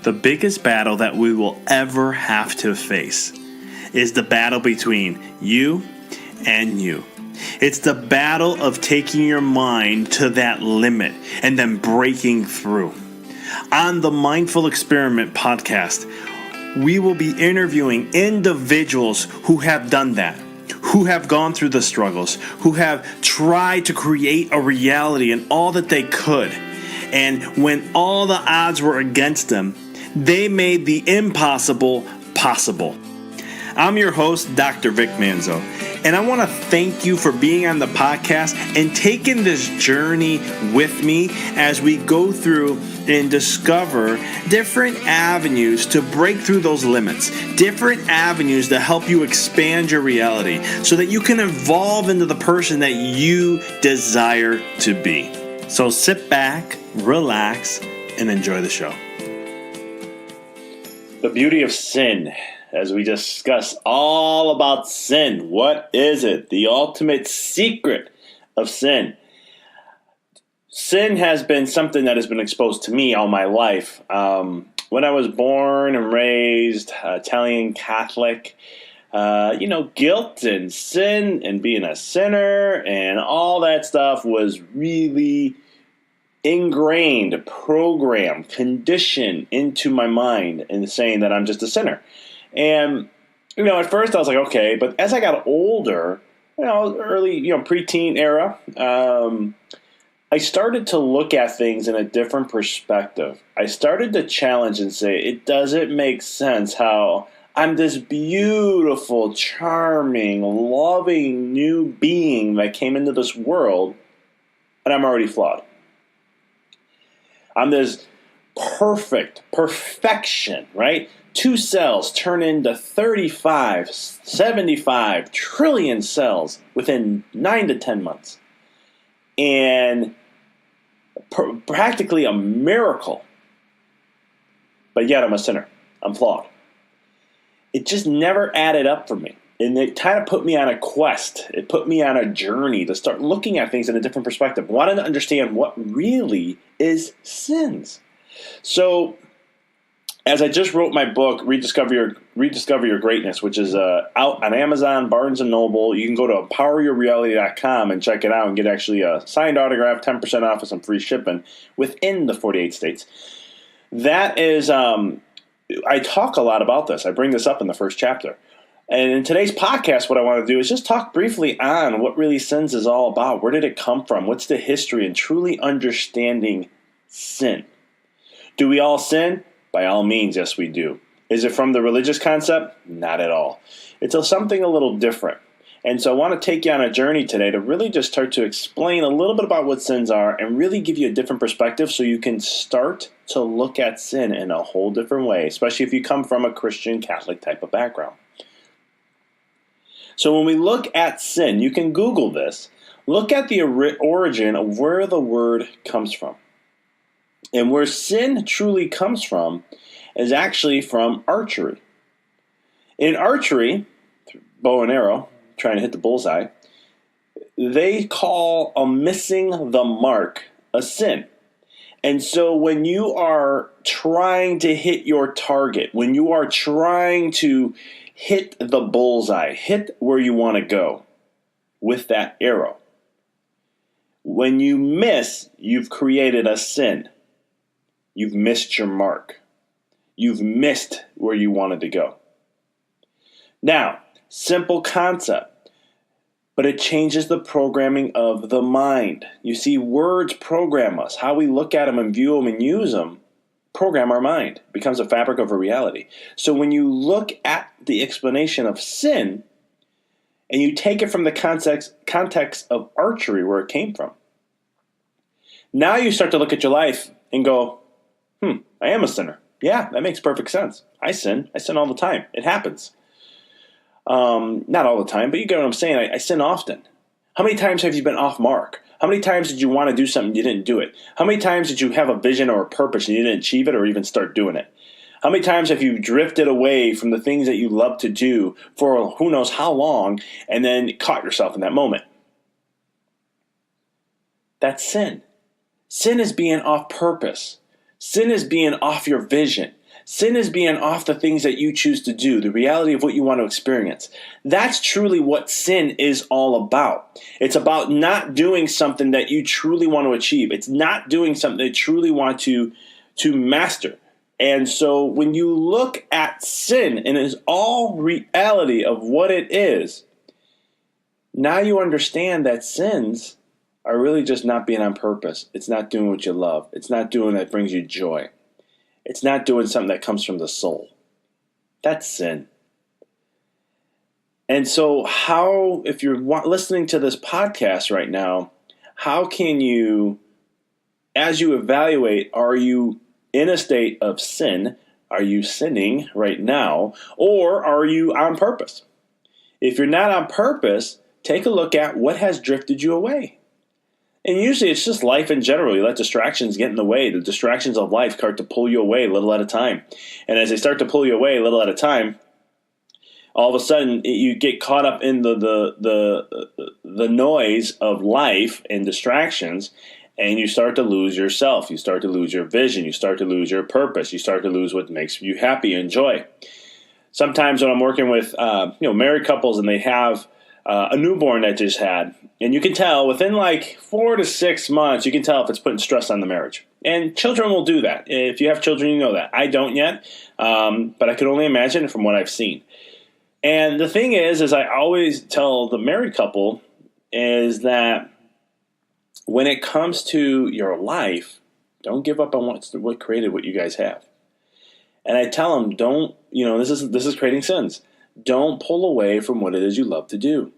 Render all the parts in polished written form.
The biggest battle that we will ever have to face is the battle between you and you. It's the battle of taking your mind to that limit and then breaking through. On the Mindful Experiment podcast, we will be interviewing individuals who have done that, who have gone through the struggles, who have tried to create a reality and all that they could. And when all the odds were against them, they made the impossible possible. I'm your host, Dr. Vic Manzo, and I want to thank you for being on the podcast and taking this journey with me as we go through and discover different avenues to break through those limits, different avenues to help you expand your reality so that you can evolve into the person that you desire to be. So sit back, relax, and enjoy the show. The beauty of sin, as we discuss all about sin. What is it? The ultimate secret of sin. Sin has been something that has been exposed to me all my life. When I was born and raised Italian Catholic, guilt and sin and being a sinner and all that stuff was really ingrained, programmed, conditioned into my mind in saying that I'm just a sinner. And, at first I was like, okay, but as I got older, early, preteen era, I started to look at things in a different perspective. I started to challenge and say, it doesn't make sense how I'm this beautiful, charming, loving new being that came into this world, and I'm already flawed. I'm this perfection, right? 2 cells turn into 35, 75 trillion cells within 9 to 10 months. And practically a miracle. But yet I'm a sinner. I'm flawed. It just never added up for me. And it kind of put me on a quest. It put me on a journey to start looking at things in a different perspective. Wanting to understand what really is sins. So, as I just wrote my book, Rediscover Your Greatness, which is out on Amazon, Barnes & Noble. You can go to empoweryourreality.com and check it out and get actually a signed autograph, 10% off with some free shipping within the 48 states. That is, I talk a lot about this. I bring this up in the first chapter. And in today's podcast, what I want to do is just talk briefly on what really sins is all about. Where did it come from? What's the history? And truly understanding sin. Do we all sin? By all means, yes, we do. Is it from the religious concept? Not at all. It's something a little different. And so I want to take you on a journey today to really just start to explain a little bit about what sins are and really give you a different perspective so you can start to look at sin in a whole different way, especially if you come from a Christian Catholic type of background. So when we look at sin, you can Google this. Look at the origin of where the word comes from. And where sin truly comes from is actually from archery. In archery, bow and arrow, trying to hit the bullseye, they call a missing the mark a sin. And so when you are trying to hit your target, when you are trying to hit the bullseye, hit where you want to go with that arrow, when you miss, you've created a sin. You've missed your mark. You've missed where you wanted to go. Now, simple concept, but it changes the programming of the mind. You see, words program us. How we look at them and view them and use them program our mind. It becomes a fabric of a reality. So when you look at the explanation of sin and you take it from the context of archery, where it came from, now you start to look at your life and go, I am a sinner. Yeah, that makes perfect sense. I sin. I sin all the time. It happens. Not all the time, but you get what I'm saying. I sin often. How many times have you been off mark? How many times did you want to do something and you didn't do it? How many times did you have a vision or a purpose and you didn't achieve it or even start doing it? How many times have you drifted away from the things that you love to do for who knows how long and then caught yourself in that moment? That's sin. Sin is being off purpose. Sin is being off your vision. Sin is being off the things that you choose to do, the reality of what you want to experience. That's truly what sin is all about. It's about not doing something that you truly want to achieve. It's not doing something that you truly want to master. And so when you look at sin and it's all reality of what it is, now you understand that sins are really just not being on purpose. It's not doing what you love. It's not doing that brings you joy. It's not doing something that comes from the soul. That's sin. And so how, if you're listening to this podcast right now, how can you, as you evaluate, are you in a state of sin? Are you sinning right now? Or are you on purpose? If you're not on purpose, take a look at what has drifted you away. And usually it's just life in general. You let distractions get in the way. The distractions of life start to pull you away little at a time. And as they start to pull you away little at a time, all of a sudden you get caught up in the noise of life and distractions, and you start to lose yourself. You start to lose your vision. You start to lose your purpose. You start to lose what makes you happy and joy. Sometimes when I'm working with married couples and they have a newborn that just had, and you can tell within like 4 to 6 months, you can tell if it's putting stress on the marriage. And children will do that. If you have children, you know that. I don't yet, but I can only imagine from what I've seen. And the thing is I always tell the married couple is that when it comes to your life, don't give up on what created what you guys have. And I tell them, this is creating sins. Don't pull away from what it is you love to do.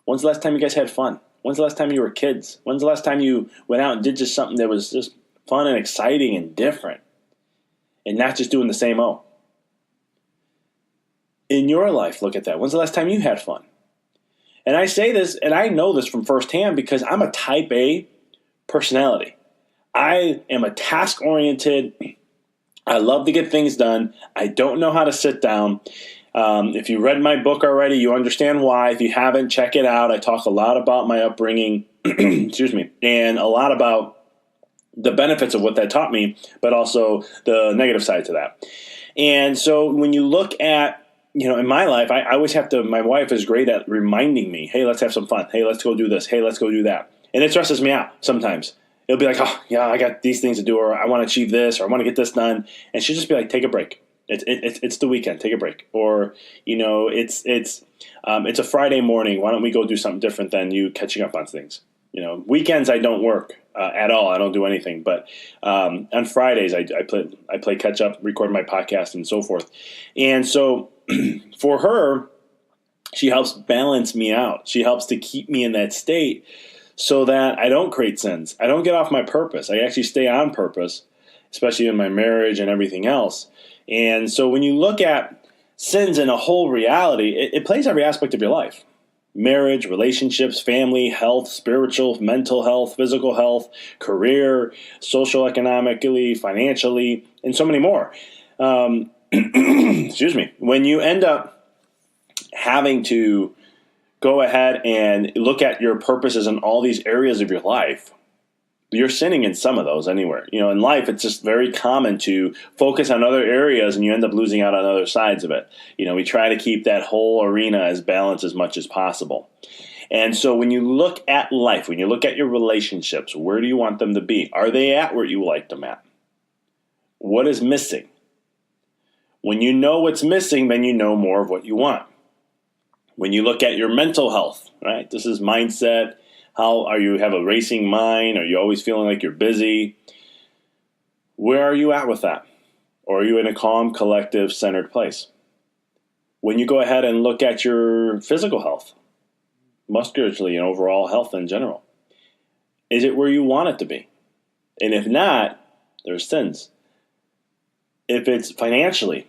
When's the last time you guys had fun? When's the last time you were kids? When's the last time you went out and did just something that was just fun and exciting and different and not just doing the same old? In your life, look at that. When's the last time you had fun? And I say this, and I know this from firsthand because I'm a type A personality. I am a task-oriented. I love to get things done. I don't know how to sit down. If you read my book already, you understand why. If you haven't, check it out. I talk a lot about my upbringing, excuse me, and a lot about the benefits of what that taught me, but also the negative side to that. And so when you look at, in my life, I always have to, my wife is great at reminding me, hey, let's have some fun. Hey, let's go do this. Hey, let's go do that. And it stresses me out sometimes. It'll be like, oh, yeah, I got these things to do, or I want to achieve this, or I want to get this done. And she'll just be like, take a break. It's the weekend. Take a break. Or, it's a Friday morning. Why don't we go do something different than you catching up on things? Weekends I don't work at all. I don't do anything. But on Fridays I play catch up, record my podcast, and so forth. And so for her, she helps balance me out. She helps to keep me in that state so that I don't create sins. I don't get off my purpose. I actually stay on purpose, especially in my marriage and everything else. And so when you look at sins in a whole reality, it plays every aspect of your life. Marriage, relationships, family, health, spiritual, mental health, physical health, career, social, economically, financially, and so many more. Excuse me. When you end up having to go ahead and look at your purposes in all these areas of your life, you're sinning in some of those anywhere. In life, it's just very common to focus on other areas and you end up losing out on other sides of it. We try to keep that whole arena as balanced as much as possible. And so when you look at life, when you look at your relationships, where do you want them to be? Are they at where you like them at? What is missing? When you know what's missing, then you know more of what you want. When you look at your mental health, right? This is mindset. How are you have a racing mind? Are you always feeling like you're busy? Where are you at with that? Or are you in a calm, collective, centered place? When you go ahead and look at your physical health, muscularly and overall health in general, is it where you want it to be? And if not, there's sins. If it's financially,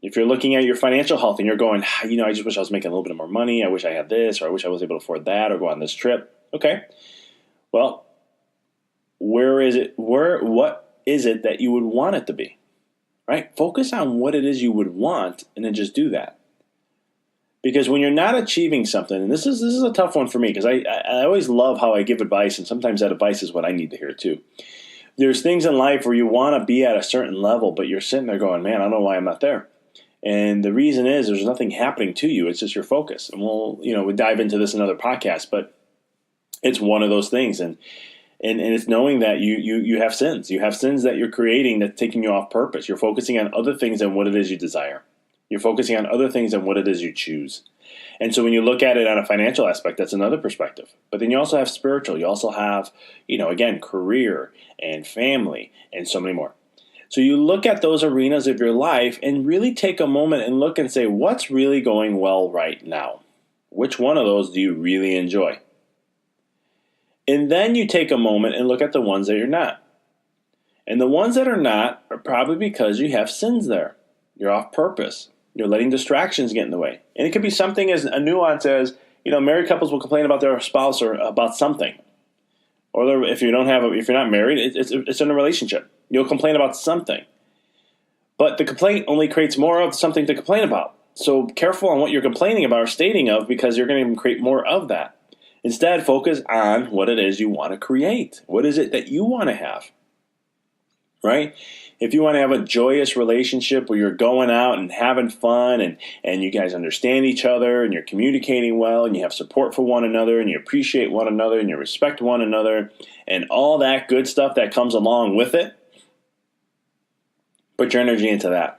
if you're looking at your financial health and you're going, I just wish I was making a little bit more money. I wish I had this, or I wish I was able to afford that, or go on this trip. Okay. Well, what is it that you would want it to be? Right? Focus on what it is you would want and then just do that. Because when you're not achieving something, and this is a tough one for me because I always love how I give advice, and sometimes that advice is what I need to hear too. There's things in life where you want to be at a certain level, but you're sitting there going, man, I don't know why I'm not there. And the reason is there's nothing happening to you. It's just your focus. And we'll dive into this in another podcast, but it's one of those things. And it's knowing that you have sins. You have sins that you're creating that's taking you off purpose. You're focusing on other things than what it is you desire. You're focusing on other things than what it is you choose. And so when you look at it on a financial aspect, that's another perspective. But then you also have spiritual. You also have, again, career and family and so many more. So you look at those arenas of your life and really take a moment and look and say, what's really going well right now? Which one of those do you really enjoy? And then you take a moment and look at the ones that you're not. And the ones that are not are probably because you have sins there. You're off purpose. You're letting distractions get in the way. And it could be something as a nuance as, married couples will complain about their spouse or about something. Or if you're not married, it's in a relationship. You'll complain about something. But the complaint only creates more of something to complain about. So careful on what you're complaining about or stating of, because you're going to even create more of that. Instead, focus on what it is you want to create. What is it that you want to have? Right? If you want to have a joyous relationship where you're going out and having fun and you guys understand each other and you're communicating well and you have support for one another and you appreciate one another and you respect one another and all that good stuff that comes along with it, put your energy into that.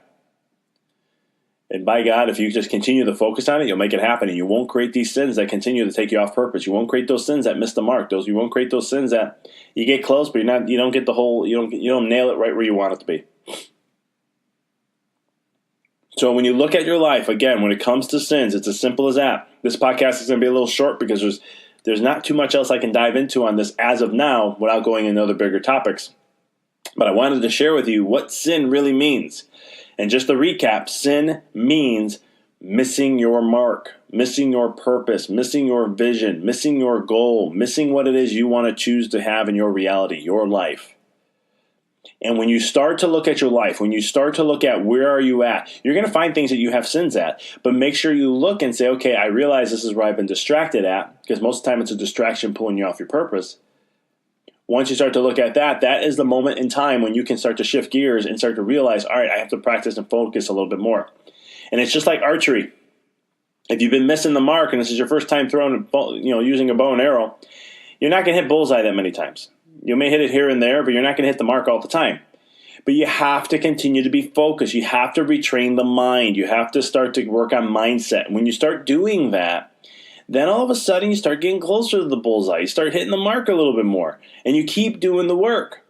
And by God, if you just continue to focus on it, you'll make it happen. And you won't create these sins that continue to take you off purpose. You won't create those sins that miss the mark. You won't create those sins that you get close, but you don't get the whole, you don't nail it right where you want it to be. So when you look at your life, again, when it comes to sins, it's as simple as that. This podcast is going to be a little short because there's not too much else I can dive into on this as of now without going into other bigger topics. But I wanted to share with you what sin really means. And just to recap, sin means missing your mark, missing your purpose, missing your vision, missing your goal, missing what it is you want to choose to have in your reality, your life. And when you start to look at your life, when you start to look at where are you at, you're going to find things that you have sins at. But make sure you look and say, okay, I realize this is where I've been distracted at, because most of the time it's a distraction pulling you off your purpose. Once you start to look at that, that is the moment in time when you can start to shift gears and start to realize, all right, I have to practice and focus a little bit more. And it's just like archery. If you've been missing the mark and this is your first time throwing, using a bow and arrow, you're not going to hit bullseye that many times. You may hit it here and there, but you're not going to hit the mark all the time. But you have to continue to be focused. You have to retrain the mind. You have to start to work on mindset. And when you start doing that, then all of a sudden you start getting closer to the bullseye. You start hitting the mark a little bit more. And you keep doing the work.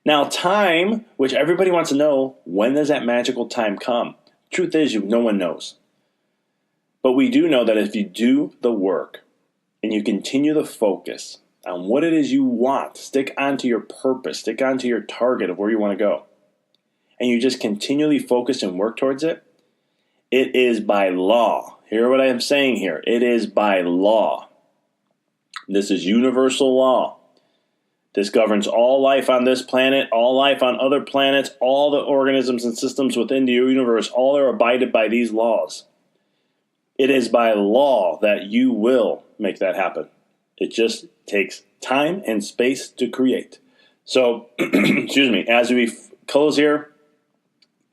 Now time, which everybody wants to know, when does that magical time come? Truth is, no one knows. But we do know that if you do the work and you continue to focus on what it is you want, stick onto your purpose, stick onto your target of where you want to go, and you just continually focus and work towards it, it is by law. Hear what I am saying here. It is by law. This is universal law. This governs all life on this planet, all life on other planets, all the organisms and systems within the universe, all are abided by these laws. It is by law that you will make that happen. It just takes time and space to create. So, excuse me, as we close here,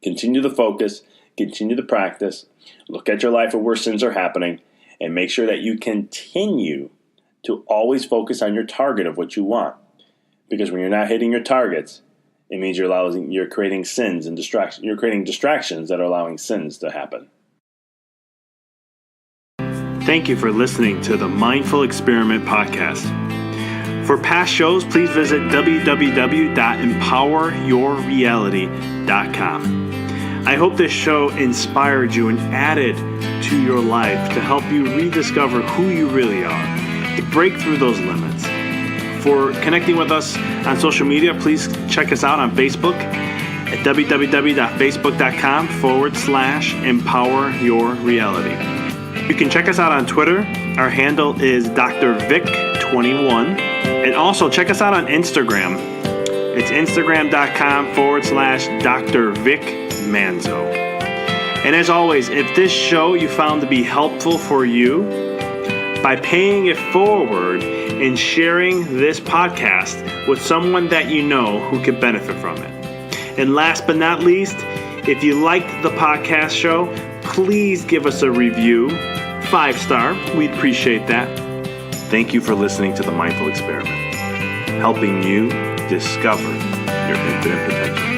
continue to focus, continue to practice, look at your life of where sins are happening, and make sure that you continue to always focus on your target of what you want. Because when you're not hitting your targets, it means you're creating sins and distractions. You're creating distractions that are allowing sins to happen. Thank you for listening to the Mindful Experiment podcast. For past shows, please visit www.empoweryourreality.com. I hope this show inspired you and added to your life to help you rediscover who you really are, to break through those limits. For connecting with us on social media, please check us out on Facebook at www.facebook.com/empoweryourreality. You can check us out on Twitter. Our handle is Dr. Vic21. And also check us out on Instagram. It's instagram.com/Dr. Vic Manzo. And as always, if this show you found to be helpful for you, by paying it forward and sharing this podcast with someone that you know who could benefit from it. And last but not least, if you liked the podcast show, please give us a review, 5-star. We'd appreciate that. Thank you for listening to The Mindful Experiment, helping you discover your infinite potential.